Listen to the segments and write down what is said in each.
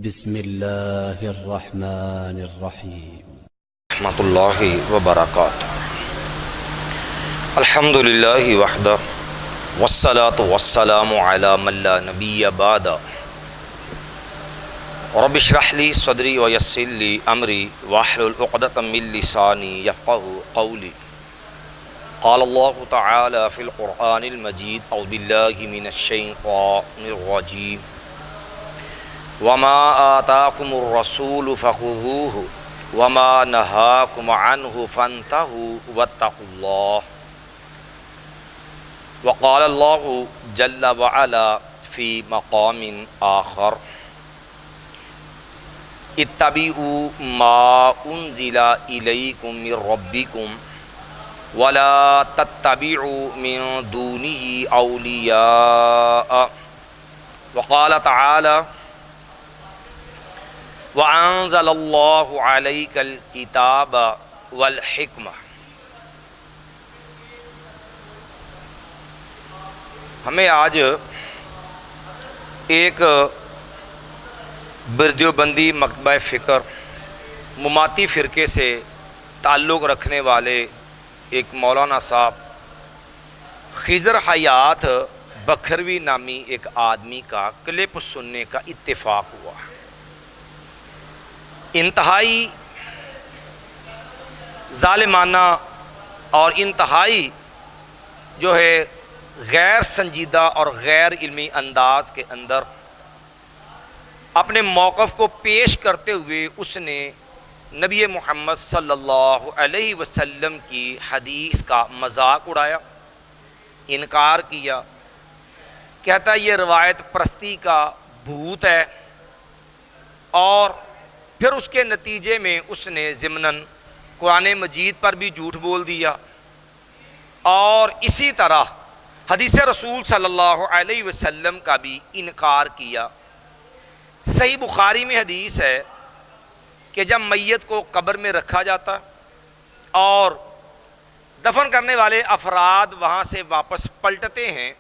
بسم اللہ الرحمن الرحیم رحمۃ اللہ وبرکاتہ۔ الحمد للہ وحدہ والصلاة والسلام علی من لا نبی بعد۔ رب اشرح لی صدری ویسر لی امری واحلل عقدۃ من لسانی یفقہوا قولی۔ قال اللہ تعالی فی القرآن المجید اعوذ باللہ من الشیطان الرجیم وما آتاکم الرسول فخذوہ وما نہاکم عنہ فانتہوا واتقوا اللہ۔ وقال اللہ جل وعلا فی مقام آخر اتبعوا ما انزل الیکم من ربکم ولا تتبعوا من دونہ اولیاء۔ وقال تعالی وَأَنزَلَ اللَّهُ عَلَيْكَ الْكِتَابَ وَالْحِكْمَةَ۔ ہمیں آج ایک دیوبندی مکتبہ فکر مماتی فرقے سے تعلق رکھنے والے ایک مولانا صاحب خضر حیات بکھروی نامی ایک آدمی کا کلپ سننے کا اتفاق ہوا۔ انتہائی ظالمانہ اور انتہائی جو ہے غیر سنجیدہ اور غیر علمی انداز کے اندر اپنے موقف کو پیش کرتے ہوئے اس نے نبی محمد صلی اللہ علیہ وسلم کی حدیث کا مذاق اڑایا، انکار کیا، کہتا ہے یہ روایت پرستی کا بھوت ہے، اور پھر اس کے نتیجے میں اس نے ضمناً قرآن مجید پر بھی جھوٹ بول دیا، اور اسی طرح حدیث رسول صلی اللہ علیہ وسلم کا بھی انکار کیا۔ صحیح بخاری میں حدیث ہے کہ جب میت کو قبر میں رکھا جاتا اور دفن کرنے والے افراد وہاں سے واپس پلٹتے ہیں،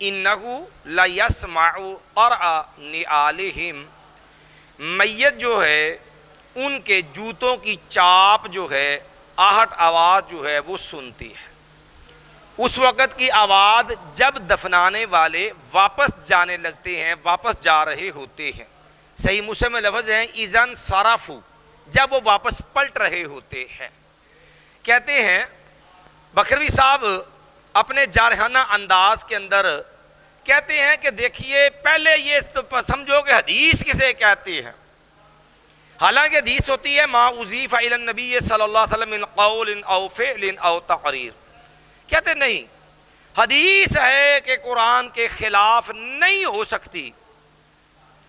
اِنَّهُ لَيَسْمَعُ قَرْعَ نِعَالِهِمْ، میت جو ہے ان کے جوتوں کی چاپ جو ہے، آہٹ آواز جو ہے وہ سنتی ہے۔ اس وقت کی آواز جب دفنانے والے واپس جانے لگتے ہیں، واپس جا رہے ہوتے ہیں۔ صحیح مسلم میں لفظ ہیں اِذَنْ صَرَفُوا، جب وہ واپس پلٹ رہے ہوتے ہیں۔ کہتے ہیں بکھروی صاحب اپنے جارحانہ انداز کے اندر کہتے ہیں کہ دیکھیے پہلے یہ سمجھو کہ حدیث کسے کہتے ہیں، حالانکہ حدیث ہوتی ہے ما اضیف الی النبی صلی اللہ علیہ وسلم من قول او فعل او تقریر۔ کہتے نہیں، حدیث ہے کہ قرآن کے خلاف نہیں ہو سکتی،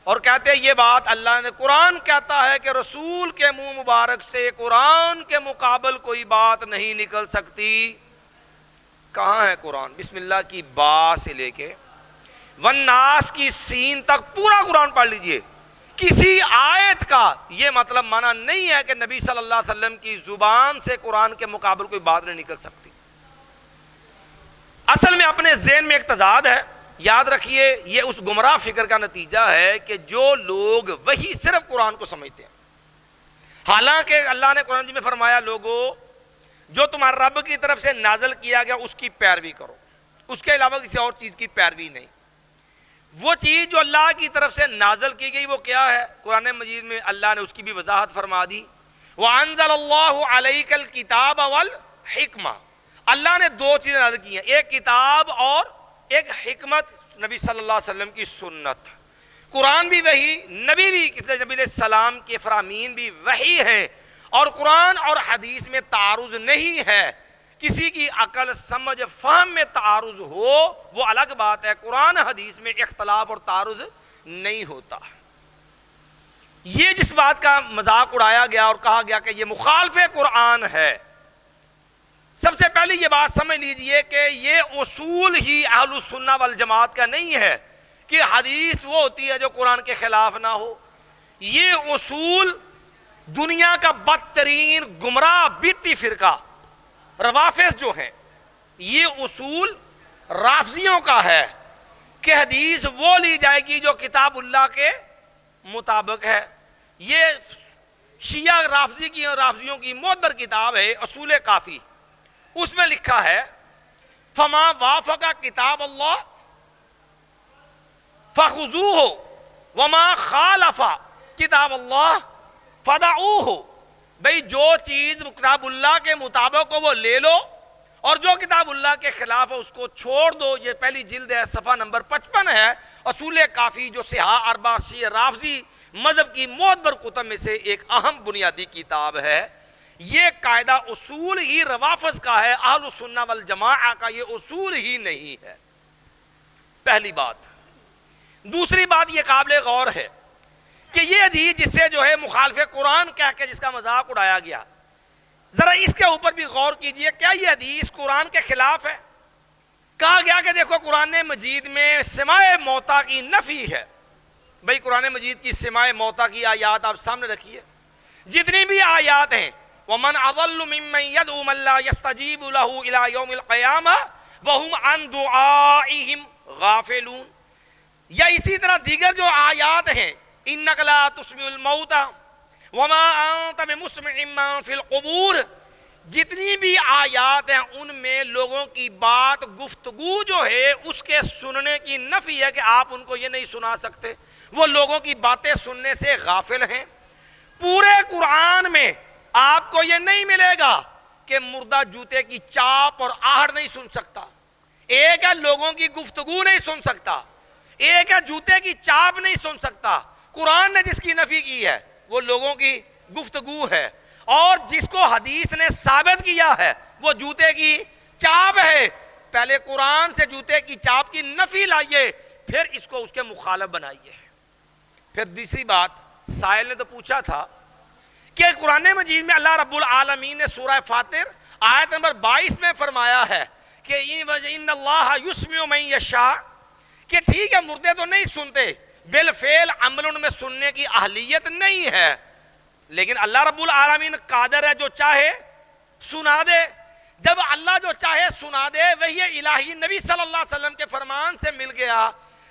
اور کہتے ہیں یہ بات اللہ نے، قرآن کہتا ہے کہ رسول کے منہ مبارک سے قرآن کے مقابل کوئی بات نہیں نکل سکتی۔ کہاں ہے قرآن؟ بسم اللہ کی با سے لے کے والناس کی سین تک پورا قرآن پڑھ لیجئے، کسی آیت کا یہ مطلب معنی نہیں ہے کہ نبی صلی اللہ علیہ وسلم کی زبان سے قرآن کے مقابل کوئی بات نہیں نکل سکتی۔ اصل میں اپنے ذہن میں ایک تضاد ہے، یاد رکھیے یہ اس گمراہ فکر کا نتیجہ ہے کہ جو لوگ وہی صرف قرآن کو سمجھتے ہیں، حالانکہ اللہ نے قرآن میں فرمایا لوگوں جو تمہارے رب کی طرف سے نازل کیا گیا اس کی پیروی کرو، اس کے علاوہ کسی اور چیز کی پیروی نہیں۔ وہ چیز جو اللہ کی طرف سے نازل کی گئی وہ کیا ہے؟ قرآن مجید میں اللہ نے اس کی بھی وضاحت فرما دی، وَأَنزَلَ اللَّهُ عَلَيْكَ الْكِتَابَ وَالْحِكْمَةَ۔ اللہ نے دو چیزیں نازل کی ہیں، ایک کتاب اور ایک حکمت، نبی صلی اللہ علیہ وسلم کی سنت۔ قرآن بھی وحی، نبی بھی، نبی علیہ السلام کے فرامین بھی وحی ہیں، اور قرآن اور حدیث میں تعارض نہیں ہے۔ کسی کی عقل سمجھ فہم میں تعارض ہو وہ الگ بات ہے، قرآن حدیث میں اختلاف اور تعارض نہیں ہوتا۔ یہ جس بات کا مذاق اڑایا گیا اور کہا گیا کہ یہ مخالف قرآن ہے، سب سے پہلے یہ بات سمجھ لیجئے کہ یہ اصول ہی اہل السنہ والجماعت کا نہیں ہے کہ حدیث وہ ہوتی ہے جو قرآن کے خلاف نہ ہو۔ یہ اصول دنیا کا بدترین گمراہ بدعتی فرقہ روافض جو ہیں، یہ اصول رافضیوں کا ہے کہ حدیث وہ لی جائے گی جو کتاب اللہ کے مطابق ہے. یہ شیعہ رافضیوں کی معتبر کتاب ہے اصول کافی. اس میں لکھا ہے فما وافق کتاب اللہ فخذوہ وما خالف کتاب اللہ فدعوہ. بھئی جو چیز کتاب اللہ کے مطابق ہو وہ لے لو اور جو کتاب اللہ کے خلاف ہے اس کو چھوڑ دو. یہ پہلی جلد ہے, صفحہ نمبر 55 ہے, اصول کافی جو صحاح اربعہ شیعہ رافضی مذہب کی معتبر کتب میں سے ایک اہم بنیادی کتاب ہے. یہ قاعدہ اصول ہی روافض کا ہے, اہل السنہ والجماعہ کا یہ اصول ہی نہیں ہے. پہلی بات. دوسری بات یہ قابل غور ہے کہ یہ حدیث جسے جو ہے مخالف قرآن کہہ کے جس کا مذاق اڑایا گیا, ذرا اس کے اوپر بھی غور کیجئے. کیا یہ حدیث قرآن کے خلاف ہے؟ کہا گیا کہ دیکھو قرآن مجید میں سماع موتیٰ کی نفی ہے. بھئی قرآن مجید کی سماع موتیٰ کی آیات آپ سامنے رکھیے. جتنی بھی آیات ہیں وَمَنْ أَضَلُّ مِمَّنْ يَدْعُو مَن لَّا يَسْتَجِيبُ لَهُ إِلَىٰ يَوْمِ الْقِيَامَةِ وَهُمْ عَن دُعَائِهِمْ غَافِلُونَ. یا اسی طرح دیگر جو آیات ہیں إِنَّكَ لَا تُسْمِعُ الْمَوْتَىٰ وَمَا أَنتَ بِمُسْمِعٍ مَّن فِي الْقُبُورِ. جتنی بھی آیات ہیں ان میں لوگوں کی بات گفتگو جو ہے اس کے سننے کی نفی ہے کہ آپ ان کو یہ نہیں سنا سکتے, وہ لوگوں کی باتیں سننے سے غافل ہیں. پورے قرآن میں آپ کو یہ نہیں ملے گا کہ مردہ جوتے کی چاپ اور آہٹ نہیں سن سکتا, ایک ہے لوگوں کی گفتگو نہیں سن سکتا, ایک ہے جوتے کی چاپ نہیں سن سکتا. قرآن نے جس کی نفی کی ہے وہ لوگوں کی گفتگو ہے, اور جس کو حدیث نے ثابت کیا ہے وہ جوتے کی چاپ ہے. پہلے قرآن سے جوتے کی چاپ کی نفی لائیے, پھر اس کو اس کے مخالف بنائیے. پھر دوسری بات, سائل نے تو پوچھا تھا کہ قرآن مجید میں اللہ رب العالمین نے سورہ فاطر آیت نمبر 22 میں فرمایا ہے کہ ان اللہ یسمع من یشاء, کہ ٹھیک ہے مردے تو نہیں سنتے, بالفعل عمل ان میں سننے کی اہلیت نہیں ہے, لیکن اللہ رب العالمین قادر ہے جو چاہے سنا دے. جب اللہ جو چاہے سنا دے, وہی الہی نبی صلی اللہ علیہ وسلم کے فرمان سے مل گیا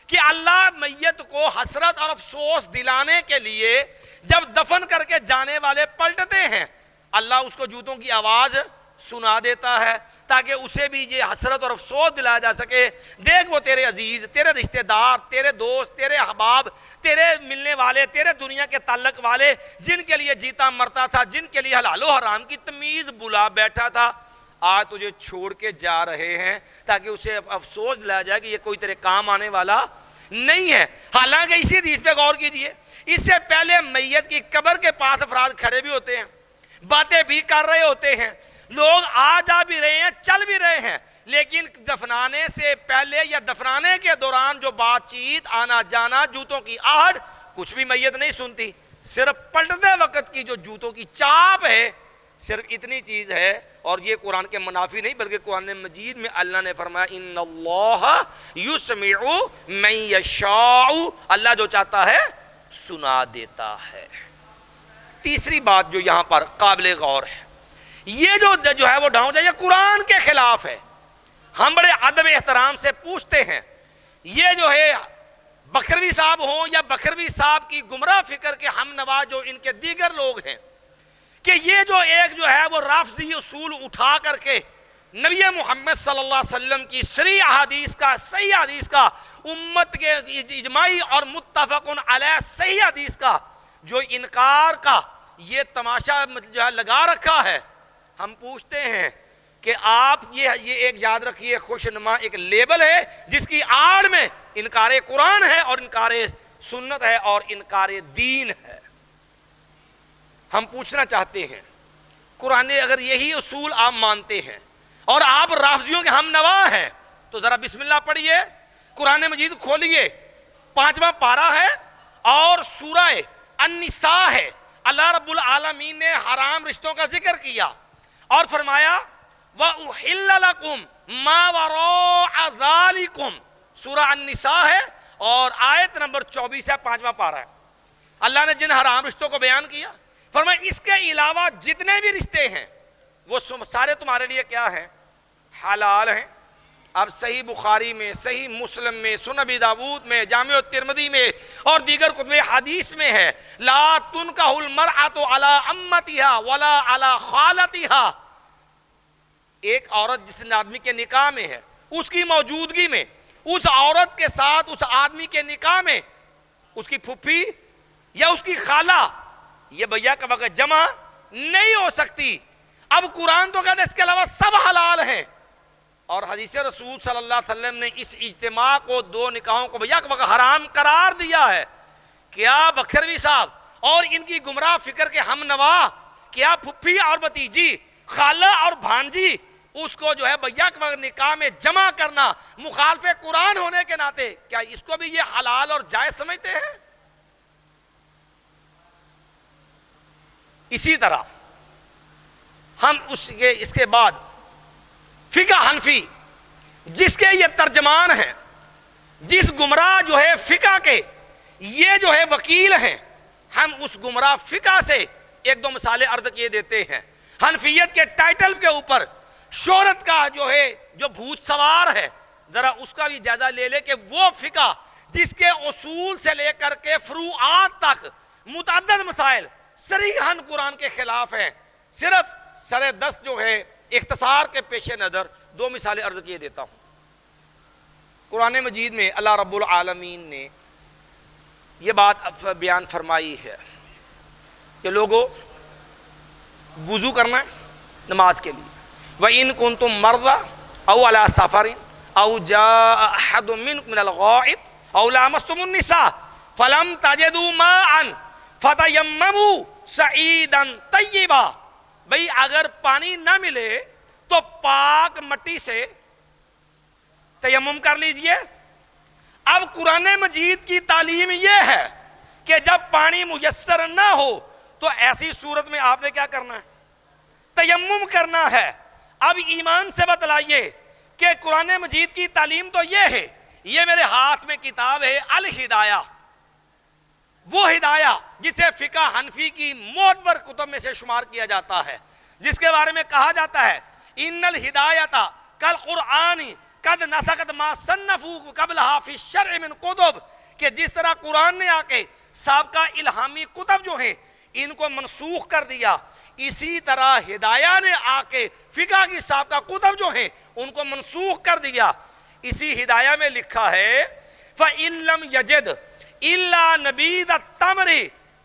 کہ اللہ میت کو حسرت اور افسوس دلانے کے لیے جب دفن کر کے جانے والے پلٹتے ہیں اللہ اس کو جوتوں کی آواز سنا دیتا ہے تاکہ اسے بھی یہ حسرت اور افسوس دلایا جا سکے. دیکھ وہ تیرے عزیز, تیرے رشتہ دار, تیرے دوست, تیرے احباب, تیرے ملنے والے, تیرے دنیا کے تعلق والے, جن کے لیے جیتا مرتا تھا, جن کے لیے حلال و حرام کی تمیز بلا بیٹھا تھا, آج تجھے چھوڑ کے جا رہے ہیں تاکہ اسے افسوس دلایا جائے کہ یہ کوئی تیرے کام آنے والا نہیں ہے. حالانکہ اسی حدیث پہ غور کیجئے, اس سے پہلے میت کی قبر کے پاس افراد کھڑے بھی ہوتے ہیں, باتیں بھی کر رہے ہوتے ہیں, لوگ آ جا بھی رہے ہیں, چل بھی رہے ہیں, لیکن دفنانے سے پہلے یا دفنانے کے دوران جو بات چیت, آنا جانا, جوتوں کی آہٹ, کچھ بھی میت نہیں سنتی. صرف پلٹتے وقت کی جو جوتوں کی چاپ ہے, صرف اتنی چیز ہے. اور یہ قرآن کے منافی نہیں بلکہ قرآن مجید میں اللہ نے فرمایا ان اللہ یسمع من یشاء, اللہ جو چاہتا ہے سنا دیتا ہے. تیسری بات جو یہاں پر قابل غور ہے, یہ جو ہے وہ ڈھاؤں جائے, یہ قرآن کے خلاف ہے. ہم بڑے ادب احترام سے پوچھتے ہیں, یہ جو ہے بکروی صاحب ہوں یا بکروی صاحب کی گمراہ فکر کے ہم نوا جو ان کے دیگر لوگ ہیں, کہ یہ جو ایک جو ہے وہ رافضی اصول اٹھا کر کے نبی محمد صلی اللہ علیہ وسلم کی صریح حدیث کا, صحیح حدیث کا, امت کے اجماعی اور متفق علیہ صحیح حدیث کا جو انکار کا یہ تماشا جو ہے لگا رکھا ہے. ہم پوچھتے ہیں کہ آپ یہ ایک یاد رکھیے, خوشنما ایک لیبل ہے جس کی آڑ میں انکار قرآن ہے اور انکار سنت ہے اور انکار دین ہے. ہم پوچھنا چاہتے ہیں, قرآن اگر یہی اصول آپ مانتے ہیں اور آپ رافضیوں کے ہم نوا ہیں تو ذرا بسم اللہ پڑھیے, قرآن مجید کھولیے, 5واں پارہ ہے اور سورہ النساء ہے. اللہ رب العالمین نے حرام رشتوں کا ذکر کیا اور فرمایا وَأُحِلَّ لَكُمْ مَا وَرَاءَ ذَلِكُمْ, سورہ النساء ہے اور آیت نمبر 24 ہے, 5واں پارہ ہے. اللہ نے جن حرام رشتوں کو بیان کیا, فرمایا اس کے علاوہ جتنے بھی رشتے ہیں وہ سارے تمہارے لیے کیا ہیں, حلال ہیں. اب صحیح بخاری میں، صحیح مسلم میں، سنن ابی داؤد میں، جامع الترمذی میں اور دیگر کتب حدیث میں ہے، لا تنکح المرأة علی عمتها ولا علی خالتها. ایک عورت جس آدمی کے نکاح میں ہے، اس کی موجودگی میں اس عورت کے ساتھ اس آدمی کے نکاح میں اس کی پھپھی یا اس کی خالہ یہ بھیا کا وقت جمع نہیں ہو سکتی. اب قرآن تو کہتا ہے اس کے علاوہ سب حلال ہیں، اور حدیث رسول صلی اللہ علیہ وسلم نے اس اجتماع کو، دو نکاحوں کو بھیا کا وقت حرام قرار دیا ہے. کیا بکھروی صاحب اور ان کی گمراہ فکر کے ہم نوا، کیا پھپھی اور بھتیجی، خالہ اور بھانجی، اس کو جو ہے بھیا کے وقت نکاح میں جمع کرنا مخالف قرآن ہونے کے ناطے کیا اس کو بھی یہ حلال اور جائز سمجھتے ہیں؟ اسی طرح ہم اس کے بعد فقہ حنفی جس کے یہ ترجمان ہیں، جس گمراہ جو ہے فقہ کے یہ جو ہے وکیل ہیں، ہم اس گمراہ فقہ سے ایک دو مثالیں عرض کیے دیتے ہیں. حنفیت کے ٹائٹل کے اوپر شہرت کا جو ہے جو بھوت سوار ہے، ذرا اس کا بھی جائزہ لے لے کہ وہ فقہ جس کے اصول سے لے کر کے فروعات تک متعدد مسائل صریحاً قرآن کے خلاف ہیں. صرف سر دست جو ہے اختصار کے پیش نظر دو مثالیں عرض کیے دیتا ہوں. قرآن مجید میں اللہ رب العالمین نے یہ بات بیان فرمائی ہے کہ لوگوں وضو کرنا ہے نماز کے لیے. وَإِن كُنتُم مَرْضَىٰ أَوْ عَلَىٰ سَفَرٍ أَوْ جَاءَ أَحَدٌ مِّنكُم مِّنَ الْغَائِطِ أَوْ لَامَسْتُمُ النِّسَاءَ فَلَمْ تَجِدُوا مَاءً فَتَيَمَّمُوا صَعِيدًا طَيِّبًا. بھئی اگر پانی نہ ملے تو پاک مٹی سے تیمم کر لیجئے. اب قرآن مجید کی تعلیم یہ ہے کہ جب پانی میسر نہ ہو تو ایسی صورت میں آپ نے کیا کرنا ہے؟ تیمم کرنا ہے. اب ایمان سے بتلائیے کہ قرآن مجید کی تعلیم تو یہ ہے. یہ میرے ہاتھ میں کتاب ہے الہدایہ، وہ ہدایہ جسے فقہ حنفی کی معتبر کتب میں سے شمار کیا جاتا ہے، جس کے بارے میں کہا جاتا ہے ان الہدایۃ کالقرآن قد نسخت ما صنفوا قبلها فی الشرع من کتب، کہ جس طرح قرآن نے آ کے سابقہ الہامی کتب جو ہیں ان کو منسوخ کر دیا، اسی طرح ہدایہ نے آ کے فقہ کی سابقہ کتب جو ہیں ان کو منسوخ کر دیا. اسی ہدایہ میں لکھا ہے فَإِن لَمْ يَجِدْ إِلَّا نَبِيذَ التَّمْرِ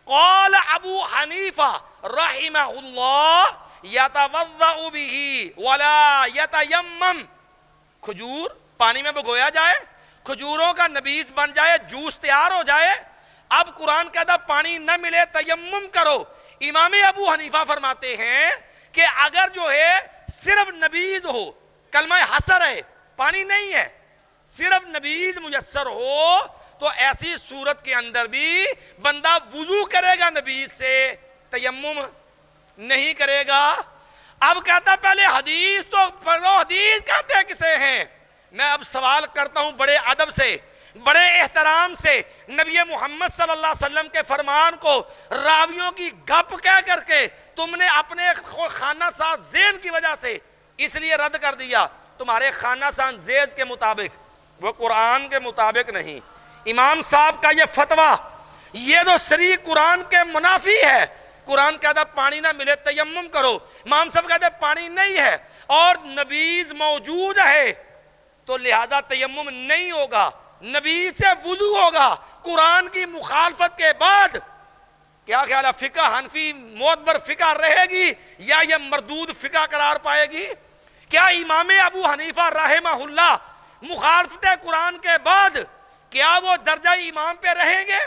قَالَ ابو حنیفہ رحمہ اللہ يَتَوَضَّأُ بِهِ وَلَا يَتَيَمَّمْ. کھجور پانی میں بھگویا جائے، کھجوروں کا نبیذ بن جائے، جوس تیار ہو جائے. اب قرآن کہتا پانی نہ ملے تیمم کرو. امام ابو حنیفہ فرماتے ہیں کہ اگر جو ہے صرف نبیذ ہو، کلمہ حسر ہے، پانی نہیں ہے، صرف نبیذ میسر ہو تو ایسی صورت کے اندر بھی بندہ وضو کرے گا نبیذ سے، تیمم نہیں کرے گا. اب کہتا پہلے حدیث تو پڑھو، حدیث کہتے کسے ہیں؟ میں اب سوال کرتا ہوں بڑے ادب سے، بڑے احترام سے، نبی محمد صلی اللہ علیہ وسلم کے فرمان کو راویوں کی گپ کہہ کر کے تم نے اپنے خانہ ساز ذہن کی وجہ سے اس لیے رد کر دیا. تمہارے خانہ ساز ذہن کے مطابق، وہ قرآن کے مطابق نہیں. امام صاحب کا یہ فتویٰ یہ تو صریح قرآن کے منافی ہے. قرآن کہتا پانی نہ ملے تیمم کرو، امام صاحب کہتے پانی نہیں ہے اور نبیذ موجود ہے تو لہذا تیمم نہیں ہوگا، نبیذ سے وضو ہوگا. قرآن کی مخالفت کے بعد کیا خیال ہے فقہ حنفی معتبر فقہ رہے گی یا یہ مردود فقہ قرار پائے گی؟ کیا امام ابو حنیفہ رحمہ اللہ مخالفت قرآن کے بعد کیا وہ درجہ امام پہ رہیں گے؟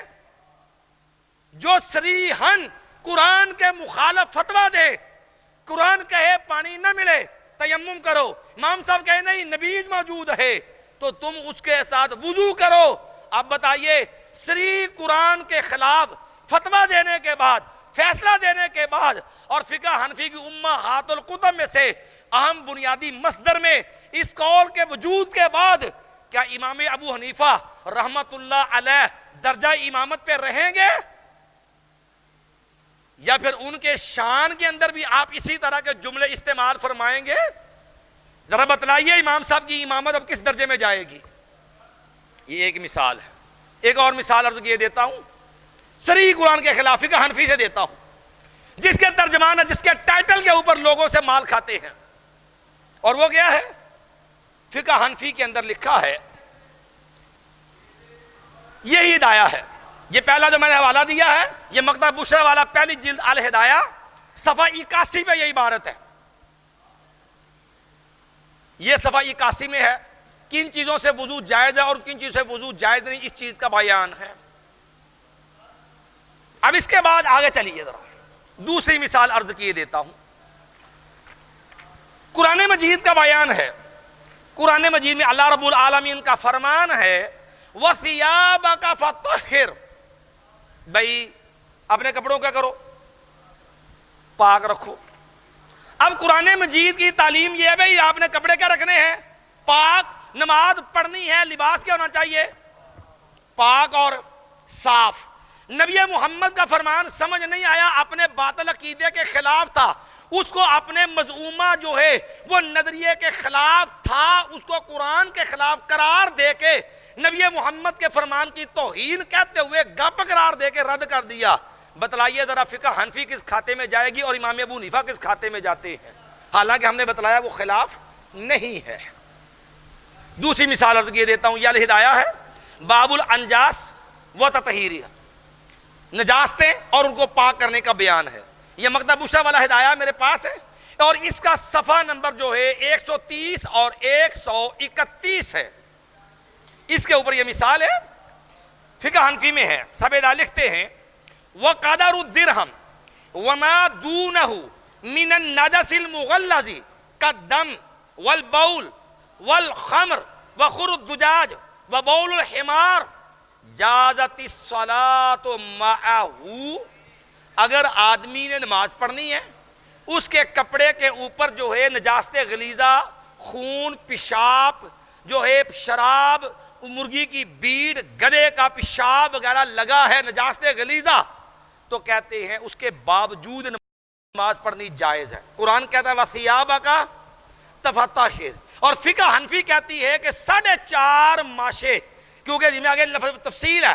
جو صریحاً قرآن کے مخالف فتویٰ دے، قرآن کہے پانی نہ ملے تیمم کرو، امام صاحب کہے نہیں نبیذ موجود ہے تو تم اس کے ساتھ وضو کرو. اب بتائیے صریح قرآن کے خلاف فتویٰ دینے کے بعد، فیصلہ دینے کے بعد، اور فقہ حنفی کی امہات الکتب میں سے اہم بنیادی مصدر میں اس قول کے وجود کے بعد کیا امام ابو حنیفہ رحمت اللہ علیہ درجہ امامت پہ رہیں گے؟ یا پھر ان کے شان کے اندر بھی آپ اسی طرح کے جملے استعمال فرمائیں گے؟ ذرا بتلائیے امام صاحب کی امامت اب کس درجے میں جائے گی؟ یہ ایک مثال ہے. ایک اور مثال عرض کیے دیتا ہوں، صریح قرآن کے خلاف فقہ حنفی سے دیتا ہوں، جس کے ترجمان جس کے ٹائٹل کے اوپر لوگوں سے مال کھاتے ہیں. اور وہ کیا ہے؟ فقہ حنفی کے اندر لکھا ہے، یہی ہدایہ ہے. یہ پہلا جو میں نے حوالہ دیا ہے یہ مکتبہ بشرا والا پہلی جلد الہدایہ صفحہ 81 پہ یہ عبارت ہے. یہ صفحہ 81 میں ہے. کن چیزوں سے وضو جائز ہے اور کن چیزوں سے وضو جائز نہیں، اس چیز کا بیان ہے. اب اس کے بعد آگے چلیے ذرا دوسری مثال عرض کیے دیتا ہوں. قرآن مجید کا بیان ہے. قرآن مجید میں اللہ رب العالمین کا فرمان ہے وَثِيَابَكَ فَطَهِّرْ، بھئی اپنے کپڑوں کیا کرو؟ پاک رکھو. اب قرآن مجید کی تعلیم یہ ہے بھئی آپ نے کپڑے کیا رکھنے ہیں؟ پاک. نماز پڑھنی ہے، لباس کیا ہونا چاہیے؟ پاک اور صاف. نبی محمد کا فرمان سمجھ نہیں آیا، اپنے باطل عقیدے کے خلاف تھا، اس کو اپنے مذمومہ جو ہے وہ نظریے کے خلاف تھا، اس کو قرآن کے خلاف قرار دے کے نبی محمد کے فرمان کی توہین کہتے ہوئے گپ قرار دے کے رد کر دیا. بتلائیے ذرا فقہ حنفی کس کھاتے میں جائے گی اور امام ابو حنیفہ کس کھاتے میں جاتے ہیں؟ حالانکہ ہم نے بتلایا وہ خلاف نہیں ہے. دوسری مثال عرض کیے دیتا ہوں، یہ الہدایہ ہے باب الانجاس و تطہیرہ، نجاستیں اور ان کو پاک کرنے کا بیان ہے. یہ مکتبہ بشرا والا ہدایہ میرے پاس ہے اور اس کا صفحہ نمبر جو ہے 130 اور 131 ہے. اس کے اوپر یہ مثال ہے، فقہ حنفی میں ہے. سبیدہ لکھتے ہیں وَقَدَرُ الدِّرْهَمْ وَمَا دُونَهُ مِنَ النَّجَسِ الْمُغَلَّظِ كَالدَّمِ وَالْبَوْلِ والخمر وخر الدجاج وبول الحمار جازت الصلاۃ معه. اگر آدمی نے نماز پڑھنی ہے، اس کے کپڑے کے اوپر جو ہے نجاست غلیظہ، خون، پیشاب جو ہے، شراب، مرغی کی بیڑ، گدھے کا پیشاب وغیرہ لگا ہے، نجاست غلیظہ، تو کہتے ہیں اس کے باوجود نماز پڑھنی جائز ہے. قرآن کہتا ہے وَثِيَابَكَ فَطَهِّرْ. اور فقہ حنفی کہتی ہے کہ 4.5 ماشے، کیونکہ اس میں آگے لفظ تفصیل ہے.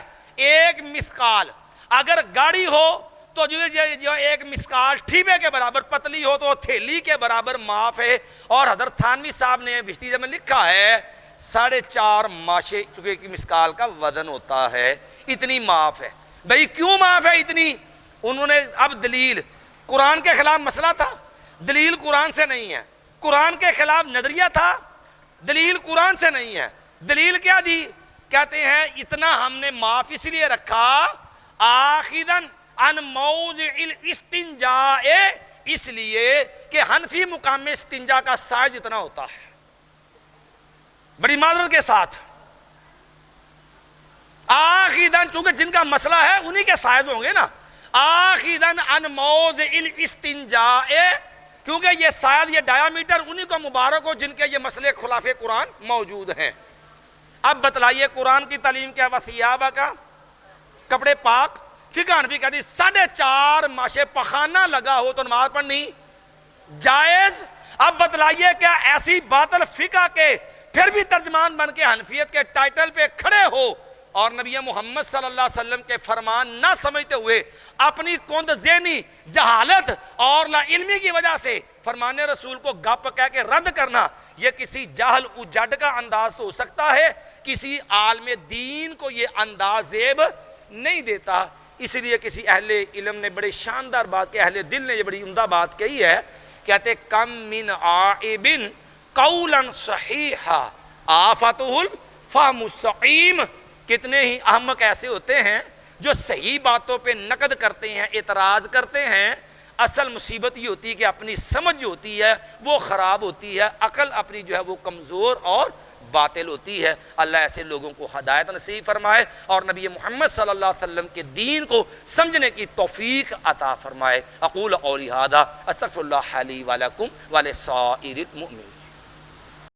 ایک مثقال اگر گاڑی ہو تو جو ایک مثقال ٹھیبے کے برابر پتلی ہو تو تھیلی کے برابر معاف ہے. اور حضرت تھانوی صاحب نے بشتیزہ میں لکھا ہے 4.5 ماشے، چونکہ ایک مثقال کا وزن ہوتا ہے، اتنی معاف ہے. بھئی کیوں معاف ہے اتنی؟ انہوں نے اب دلیل، قرآن کے خلاف مسئلہ تھا، دلیل قرآن سے نہیں ہے. قرآن کے خلاف نظریہ تھا، دلیل قرآن سے نہیں ہے. دلیل کیا دی؟ کہتے ہیں اتنا ہم نے معاف اس لیے رکھا آخذاً عن موضع الاستنجاء، اس لیے کہ حنفی مقام میں استنجا کا سائز اتنا ہوتا ہے. بڑی معذرت کے ساتھ آخذاً، چونکہ جن کا مسئلہ ہے انہی کے سائز ہوں گے نا، آخذاً عن موضع الاستنجاء، کیونکہ یہ سائز، یہ ڈایامیٹر انہی کو مبارک ہو جن کے یہ مسئلے خلاف قرآن موجود ہیں. اب بتلائیے قرآن کی تعلیم کیا؟ وَثِيَابَكَ، کپڑے پاک. فقہ حنفی کہتی 4.5 ماشے پخانہ لگا ہو تو نماز پڑھنی جائز. اب بتلائیے کیا ایسی باطل فقہ کے پھر بھی ترجمان بن کے حنفیت کے ٹائٹل پہ کھڑے ہو اور نبی محمد صلی اللہ علیہ وسلم کے فرمان نہ سمجھتے ہوئے اپنی کند ذہنی جہالت اور لا علمی کی وجہ سے فرمان رسول کو گپ کہہ کے رد کرنا، یہ کسی جاہل اجڈ کا انداز تو ہو سکتا ہے، کسی عالم دین کو یہ انداز زیب نہیں دیتا. اس لیے کسی اہل علم نے بڑے شاندار بات، کہ اہل دل نے یہ بڑی عمدہ بات کہی ہے، کہتے کم من عائب قولا صحیحا آفتہ الفہم السقیم. کتنے ہی احمق ایسے ہوتے ہیں جو صحیح باتوں پہ نقد کرتے ہیں، اعتراض کرتے ہیں. اصل مصیبت یہ ہوتی ہے کہ اپنی سمجھ جو ہوتی ہے وہ خراب ہوتی ہے، عقل اپنی جو ہے وہ کمزور اور باطل ہوتی ہے. اللہ ایسے لوگوں کو ہدایت نصیب فرمائے اور نبی محمد صلی اللہ علیہ وسلم کے دین کو سمجھنے کی توفیق عطا فرمائے. اقول قولی ھذا استغفر اللہ لی ولکم ولسائر المؤمنین.